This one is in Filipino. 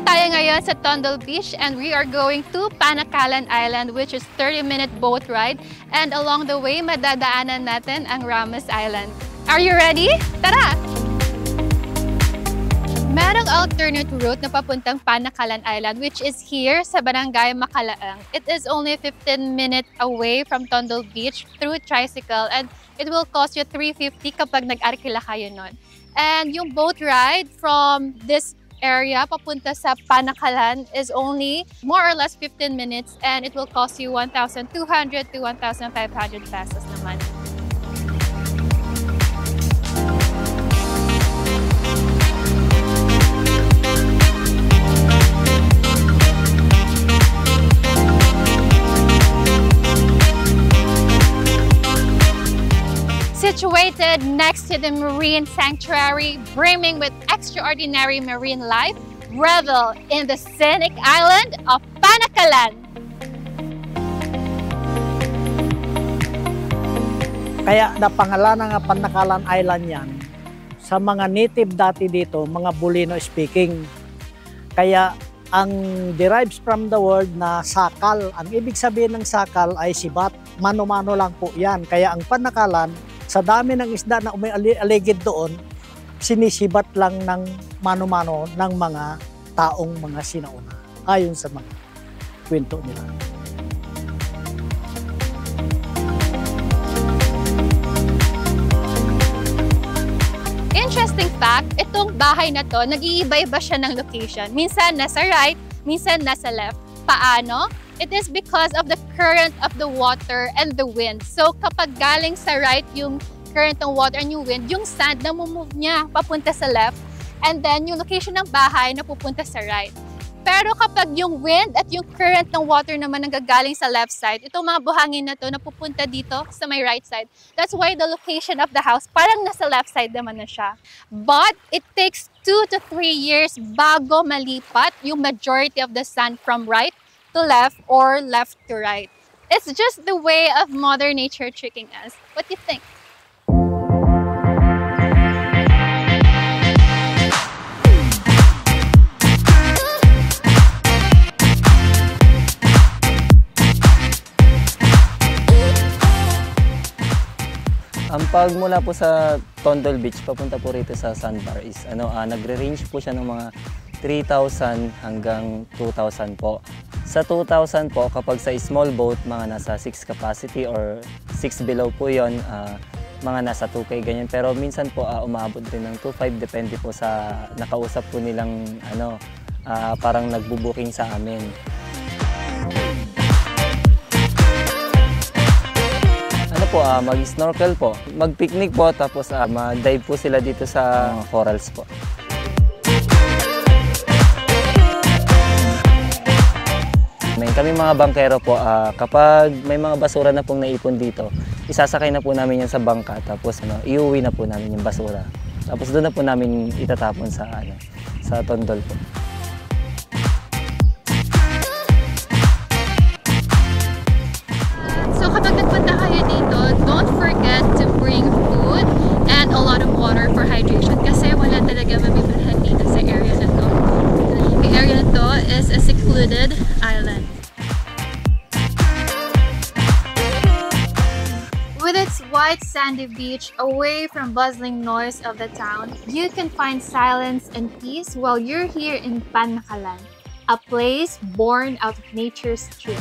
tayo ngayon sa Tondo Beach and we are going to Panakalan Island, which is 30-minute boat ride. And along the way, madadaanan natin ang Ramos Island. Are you ready? Tara! Merong alternate route na papuntang Panakalan Island, which is here sa Barangay Makalaang. It is only 15 minutes away from Tondo Beach through tricycle and it will cost you $350 kapag nag-arkila kayo nun. And yung boat ride from this area papunta sa Panakalan is only more or less 15 minutes and it will cost you 1,200 to 1,500 pesos naman. Situated next to the marine sanctuary, brimming with extraordinary marine life, revel in the scenic island of Panakalan. Kaya napangalanan nga Panakalan Island yan sa mga native dati dito, mga Bulino speaking. Kaya ang derives from the word na sakal. Ang ibig sabihin ng sakal ay sibat. Mano-mano lang po yan. Kaya ang Panakalan, sa dami ng isda na umialigid doon, sinisibat lang ng mano-mano ng mga taong mga sinauna. Ayon sa mga kwento nila. Interesting fact, itong bahay na to, nag-iiba-iba siya ng location. Minsan nasa right, minsan nasa left. Paano? It is because of the current of the water and the wind. So kapag galing sa right yung current ng water and yung wind, yung sand na move niya papunta sa left and then yung location ng bahay na pupunta sa right. Pero kapag yung wind at yung current ng water naman nanggagaling sa left side, itong mga buhangin na to na pupunta dito sa my right side. That's why the location of the house parang nasa left side naman na siya. But it takes 2 to 3 years bago malipat yung majority of the sand from right to left or left to right. It's just the way of Mother Nature tricking us. What do you think? Ang pagmula po sa Tondo Beach papunta po rito sa Sandbar is nagre-range po siya ng mga 3,000 hanggang 2,000 po. Sa 2,000 po, kapag sa small boat, mga nasa 6 capacity or 6 below po yon, mga nasa 2K ganyan. Pero minsan po umabot rin ng 2,500, depende po sa nakausap po nilang parang nagbubuking sa amin. Mag-snorkel po, mag-picnic po, tapos mag-dive po sila dito sa corals po. Kami mga bangkero po, kapag may mga basura na pong naipon dito, isasakay na po namin yan sa bangka, tapos iuwi na po namin yung basura. Tapos doon na po namin itatapon sa tondol po. So kapag nagpunta kayo dito, don't forget to bring food and a lot of water for hydration kasi wala talaga mabibilhan dito sa area na to. The area na to is a secluded island. With its white sandy beach, away from bustling noise of the town, you can find silence and peace while you're here in Panakalan, a place born out of nature's truth.